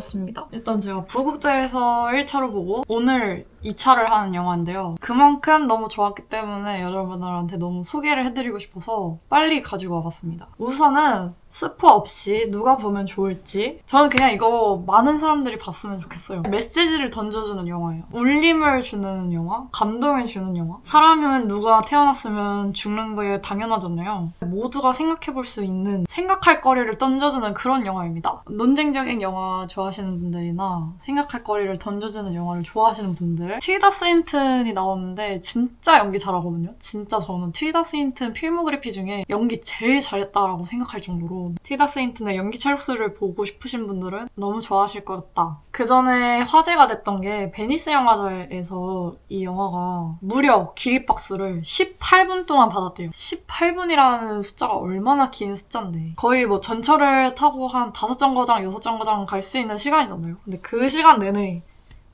보았습니다. 일단 제가 부국제에서 1차로 보고 오늘 2차를 하는 영화인데요. 그만큼 너무 좋았기 때문에 여러분들한테 너무 소개를 해드리고 싶어서 빨리 가지고 와봤습니다. 우선은 스포 없이 누가 보면 좋을지 저는 그냥 이거 많은 사람들이 봤으면 좋겠어요. 메시지를 던져주는 영화예요. 울림을 주는 영화, 감동을 주는 영화. 사람은 누가 태어났으면 죽는 게 당연하잖아요. 모두가 생각해볼 수 있는 생각할 거리를 던져주는 그런 영화입니다. 논쟁적인 영화 좋아하시는 분들이나 생각할 거리를 던져주는 영화를 좋아하시는 분들, 틸다 스윈튼이 나오는데 진짜 연기 잘하거든요. 진짜 저는 틸다 스윈튼 필모그래피 중에 연기 제일 잘했다라고 생각할 정도로 틸다 스윈튼의 연기 찰국수를 보고 싶으신 분들은 너무 좋아하실 것 같다. 그 전에 화제가 됐던 게 베니스 영화제에서 이 영화가 무려 기립박수를 18분 동안 받았대요. 18분이라는 숫자가 얼마나 긴 숫자인데 거의 뭐 전철을 타고 한 5정거장, 6정거장 갈 수 있는 시간이잖아요. 근데 그 시간 내내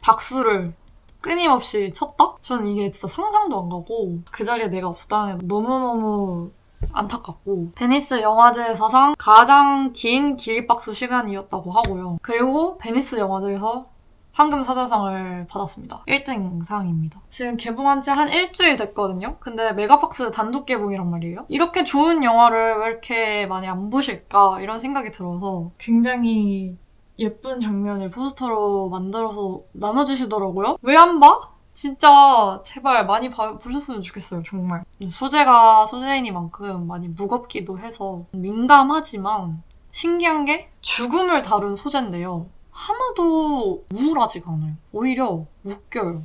박수를 끊임없이 쳤다? 저는 이게 진짜 상상도 안 가고 그 자리에 내가 없었다는 게 너무너무 안타깝고 베니스 영화제 사상 가장 긴 기립박수 시간이었다고 하고요. 그리고 베니스 영화제에서 황금사자상을 받았습니다. 1등상입니다. 지금 개봉한 지 한 일주일 됐거든요. 근데 메가박스 단독 개봉이란 말이에요. 이렇게 좋은 영화를 왜 이렇게 많이 안 보실까 이런 생각이 들어서 굉장히 예쁜 장면을 포스터로 만들어서 나눠주시더라고요. 왜 안 봐? 진짜 제발 많이 보셨으면 좋겠어요. 정말. 소재가 소재이니만큼 많이 무겁기도 해서 민감하지만 신기한 게 죽음을 다룬 소재인데요. 하나도 우울하지가 않아요. 오히려 웃겨요.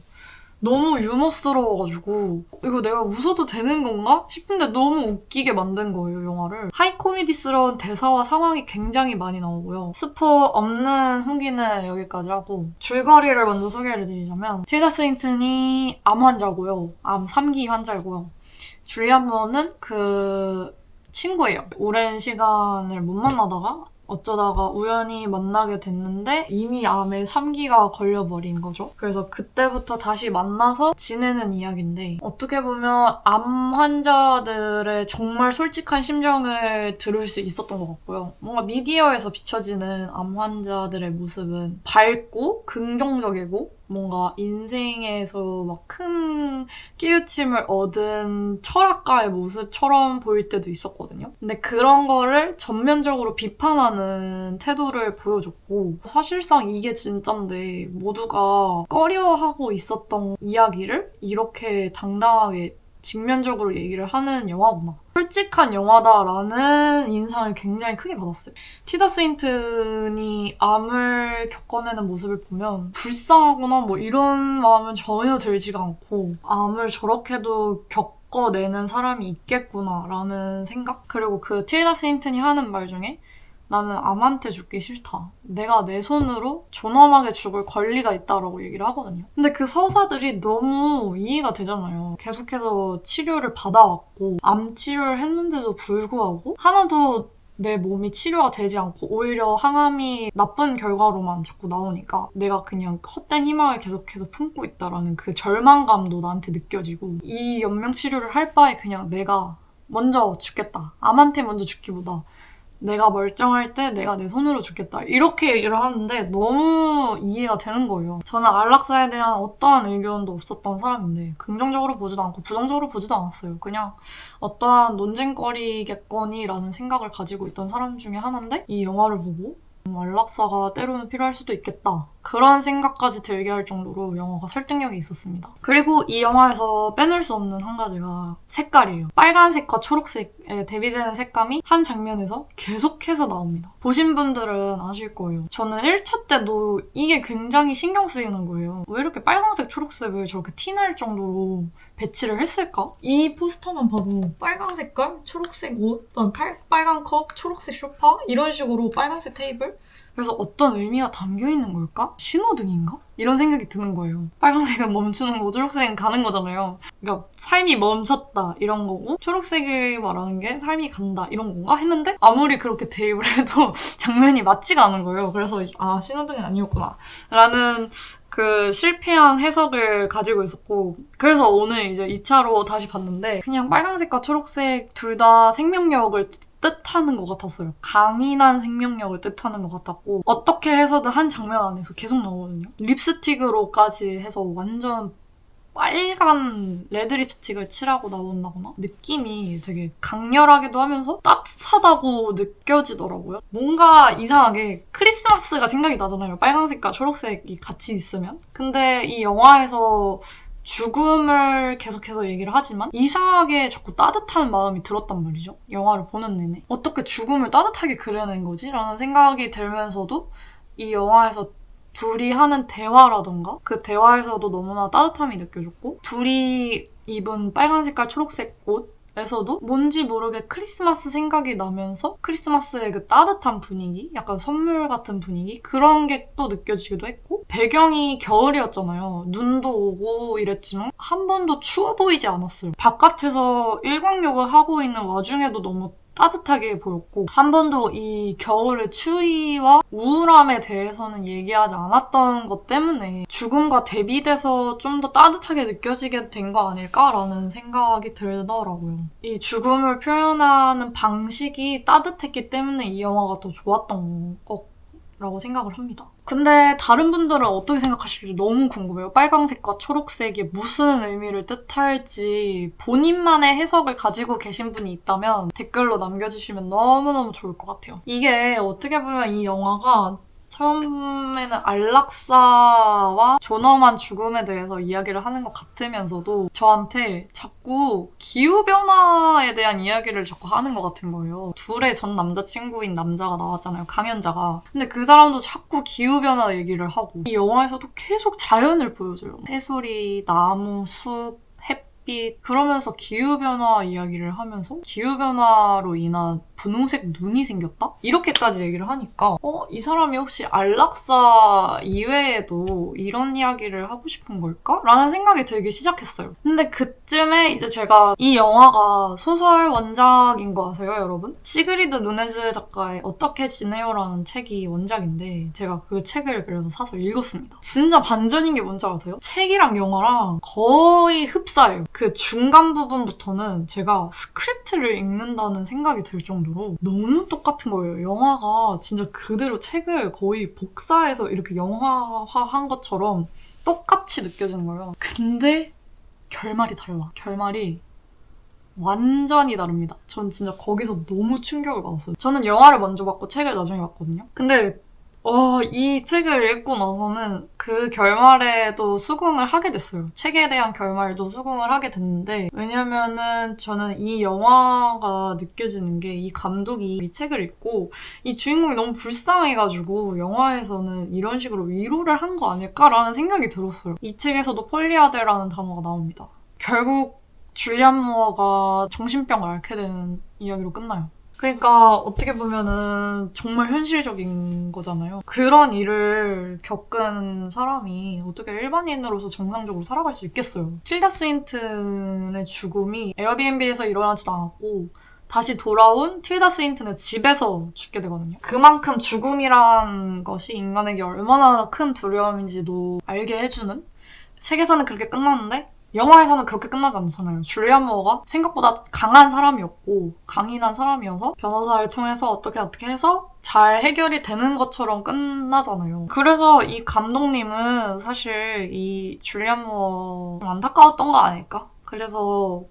너무 유머스러워가지고 이거 내가 웃어도 되는 건가? 싶은데 너무 웃기게 만든 거예요, 영화를. 하이 코미디스러운 대사와 상황이 굉장히 많이 나오고요. 스포 없는 후기는 여기까지 하고 줄거리를 먼저 소개를 드리자면 틸다 스윈튼이 암 환자고요. 암 3기 환자고요. 줄리안 무어는 그 친구예요. 오랜 시간을 못 만나다가 어쩌다가 우연히 만나게 됐는데 이미 암에 3기가 걸려버린 거죠. 그래서 그때부터 다시 만나서 지내는 이야기인데 어떻게 보면 암 환자들의 정말 솔직한 심정을 들을 수 있었던 것 같고요. 뭔가 미디어에서 비춰지는 암 환자들의 모습은 밝고 긍정적이고 뭔가 인생에서 막 큰 깨우침을 얻은 철학가의 모습처럼 보일 때도 있었거든요. 근데 그런 거를 전면적으로 비판하는 태도를 보여줬고 사실상 이게 진짠데 모두가 꺼려하고 있었던 이야기를 이렇게 당당하게 직면적으로 얘기를 하는 영화구나. 솔직한 영화다라는 인상을 굉장히 크게 받았어요. 틸다 스윈튼이 암을 겪어내는 모습을 보면 불쌍하거나 뭐 이런 마음은 전혀 들지가 않고 암을 저렇게도 겪어내는 사람이 있겠구나라는 생각? 그리고 그 틸다 스윈튼이 하는 말 중에 나는 암한테 죽기 싫다. 내가 내 손으로 존엄하게 죽을 권리가 있다라고 얘기를 하거든요. 근데 그 서사들이 너무 이해가 되잖아요. 계속해서 치료를 받아왔고 암 치료를 했는데도 불구하고 하나도 내 몸이 치료가 되지 않고 오히려 항암이 나쁜 결과로만 자꾸 나오니까 내가 그냥 헛된 희망을 계속해서 품고 있다라는 그 절망감도 나한테 느껴지고 이 연명치료를 할 바에 그냥 내가 먼저 죽겠다. 암한테 먼저 죽기보다 내가 멀쩡할 때 내가 내 손으로 죽겠다. 이렇게 얘기를 하는데 너무 이해가 되는 거예요. 저는 안락사에 대한 어떠한 의견도 없었던 사람인데 긍정적으로 보지도 않고 부정적으로 보지도 않았어요. 그냥 어떠한 논쟁거리겠거니라는 생각을 가지고 있던 사람 중에 하나인데 이 영화를 보고 안락사가 때로는 필요할 수도 있겠다. 그런 생각까지 들게 할 정도로 영화가 설득력이 있었습니다. 그리고 이 영화에서 빼놓을 수 없는 한 가지가 색깔이에요. 빨간색과 초록색에 대비되는 색감이 한 장면에서 계속해서 나옵니다. 보신 분들은 아실 거예요. 저는 1차 때도 이게 굉장히 신경 쓰이는 거예요. 왜 이렇게 빨간색, 초록색을 저렇게 티날 정도로 배치를 했을까? 이 포스터만 봐도 빨간 색깔, 초록색 옷, 빨간 컵, 초록색 소파 이런 식으로 빨간색 테이블? 그래서 어떤 의미가 담겨있는 걸까? 신호등인가? 이런 생각이 드는 거예요. 빨간색은 멈추는 거고 초록색은 가는 거잖아요. 그러니까 삶이 멈췄다 이런 거고 초록색이 말하는 게 삶이 간다 이런 건가? 했는데 아무리 그렇게 대입을 해도 장면이 맞지가 않은 거예요. 그래서 아 신호등은 아니었구나 라는 그 실패한 해석을 가지고 있었고 그래서 오늘 이제 2차로 다시 봤는데 그냥 빨간색과 초록색 둘 다 생명력을 뜻하는 것 같았어요. 강인한 생명력을 뜻하는 것 같았고 어떻게 해서든 한 장면 안에서 계속 나오거든요. 립스틱으로까지 해서 완전 빨간 레드 립스틱을 칠하고 나온다거나 느낌이 되게 강렬하기도 하면서 따뜻하다고 느껴지더라고요. 뭔가 이상하게 크리스마스가 생각이 나잖아요. 빨간색과 초록색이 같이 있으면. 근데 이 영화에서 죽음을 계속해서 얘기를 하지만 이상하게 자꾸 따뜻한 마음이 들었단 말이죠. 영화를 보는 내내. 어떻게 죽음을 따뜻하게 그려낸 거지? 라는 생각이 들면서도 이 영화에서 둘이 하는 대화라던가 그 대화에서도 너무나 따뜻함이 느껴졌고 둘이 입은 빨간 색깔 초록색 옷에서도 뭔지 모르게 크리스마스 생각이 나면서 크리스마스의 그 따뜻한 분위기 약간 선물 같은 분위기 그런 게 또 느껴지기도 했고 배경이 겨울이었잖아요. 눈도 오고 이랬지만 한 번도 추워 보이지 않았어요. 바깥에서 일광욕을 하고 있는 와중에도 너무 따뜻하게 보였고 한 번도 이 겨울의 추위와 우울함에 대해서는 얘기하지 않았던 것 때문에 죽음과 대비돼서 좀 더 따뜻하게 느껴지게 된 거 아닐까라는 생각이 들더라고요. 이 죽음을 표현하는 방식이 따뜻했기 때문에 이 영화가 더 좋았던 거라고 생각을 합니다. 근데 다른 분들은 어떻게 생각하실지 너무 궁금해요. 빨강색과 초록색이 무슨 의미를 뜻할지 본인만의 해석을 가지고 계신 분이 있다면 댓글로 남겨주시면 너무너무 좋을 것 같아요. 이게 어떻게 보면 이 영화가 처음에는 안락사와 존엄한 죽음에 대해서 이야기를 하는 것 같으면서도 저한테 자꾸 기후변화에 대한 이야기를 자꾸 하는 것 같은 거예요. 둘의 전 남자친구인 남자가 나왔잖아요. 강연자가. 근데 그 사람도 자꾸 기후변화 얘기를 하고 이 영화에서도 계속 자연을 보여줘요. 새소리, 나무, 숲, 햇빛 그러면서 기후변화 이야기를 하면서 기후변화로 인한 분홍색 눈이 생겼다? 이렇게까지 얘기를 하니까 이 사람이 혹시 안락사 이외에도 이런 이야기를 하고 싶은 걸까? 라는 생각이 들기 시작했어요. 근데 그쯤에 이제 제가 이 영화가 소설 원작인 거 아세요, 여러분? 시그리드 누네즈 작가의 어떻게 지내요라는 책이 원작인데 제가 그 책을 그래서 사서 읽었습니다. 진짜 반전인 게 뭔지 아세요? 책이랑 영화랑 거의 흡사해요. 그 중간 부분부터는 제가 스크립트를 읽는다는 생각이 들 정도로 너무 똑같은 거예요. 영화가 진짜 그대로 책을 거의 복사해서 이렇게 영화화한 것처럼 똑같이 느껴지는 거예요. 근데 결말이 달라. 결말이 완전히 다릅니다. 전 진짜 거기서 너무 충격을 받았어요. 저는 영화를 먼저 봤고 책을 나중에 봤거든요. 근데 이 책을 읽고 나서는 그 결말에도 수긍을 하게 됐어요. 책에 대한 결말도 수긍을 하게 됐는데 왜냐면은 저는 이 영화가 느껴지는 게 이 감독이 이 책을 읽고 이 주인공이 너무 불쌍해가지고 영화에서는 이런 식으로 위로를 한 거 아닐까라는 생각이 들었어요. 이 책에서도 폴리아데라는 단어가 나옵니다. 결국 줄리안 무어가 정신병을 앓게 되는 이야기로 끝나요. 그러니까 어떻게 보면은 정말 현실적인 거잖아요. 그런 일을 겪은 사람이 어떻게 일반인으로서 정상적으로 살아갈 수 있겠어요. 틸다 스윈튼의 죽음이 에어비앤비에서 일어나지도 않았고 다시 돌아온 틸다 스윈튼의 집에서 죽게 되거든요. 그만큼 죽음이란 것이 인간에게 얼마나 큰 두려움인지도 알게 해주는 책에서는 그렇게 끝났는데 영화에서는 그렇게 끝나지 않잖아요. 줄리안 무어가 생각보다 강한 사람이었고 강인한 사람이어서 변호사를 통해서 어떻게 해서 잘 해결이 되는 것처럼 끝나잖아요. 그래서 이 감독님은 사실 이 줄리안 무어 좀 안타까웠던 거 아닐까? 그래서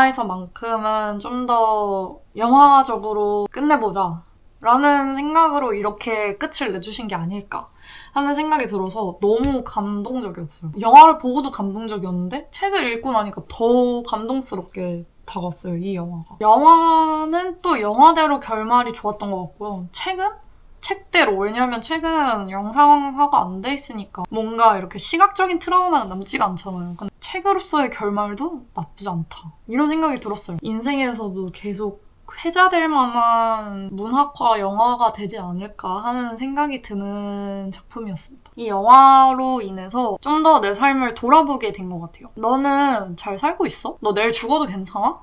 영화에서만큼은 좀 더 영화적으로 끝내보자 라는 생각으로 이렇게 끝을 내주신 게 아닐까 하는 생각이 들어서 너무 감동적이었어요. 영화를 보고도 감동적이었는데 책을 읽고 나니까 더 감동스럽게 다가왔어요, 이 영화가. 영화는 또 영화대로 결말이 좋았던 것 같고요. 책은 책대로. 왜냐하면 책은 영상화가 안 돼 있으니까 뭔가 이렇게 시각적인 트라우마는 남지가 않잖아요. 근데 책으로서의 결말도 나쁘지 않다. 이런 생각이 들었어요. 인생에서도 계속 회자될 만한 문학과 영화가 되지 않을까 하는 생각이 드는 작품이었습니다. 이 영화로 인해서 좀 더 내 삶을 돌아보게 된 것 같아요. 너는 잘 살고 있어? 너 내일 죽어도 괜찮아?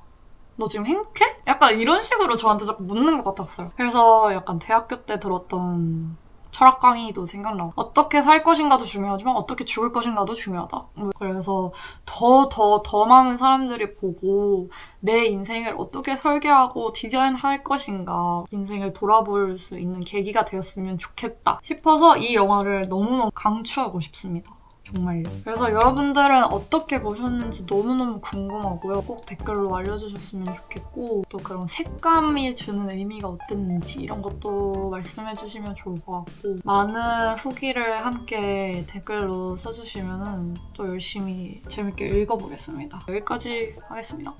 너 지금 행복해? 약간 이런 식으로 저한테 자꾸 묻는 것 같았어요. 그래서 약간 대학교 때 들었던 철학 강의도 생각나고 어떻게 살 것인가도 중요하지만 어떻게 죽을 것인가도 중요하다. 그래서 더 많은 사람들이 보고 내 인생을 어떻게 설계하고 디자인할 것인가 인생을 돌아볼 수 있는 계기가 되었으면 좋겠다 싶어서 이 영화를 너무너무 강추하고 싶습니다. 정말요. 그래서 여러분들은 어떻게 보셨는지 너무너무 궁금하고요. 꼭 댓글로 알려주셨으면 좋겠고 또 그런 색감이 주는 의미가 어땠는지 이런 것도 말씀해주시면 좋을 것 같고 많은 후기를 함께 댓글로 써주시면 또 열심히 재밌게 읽어보겠습니다. 여기까지 하겠습니다.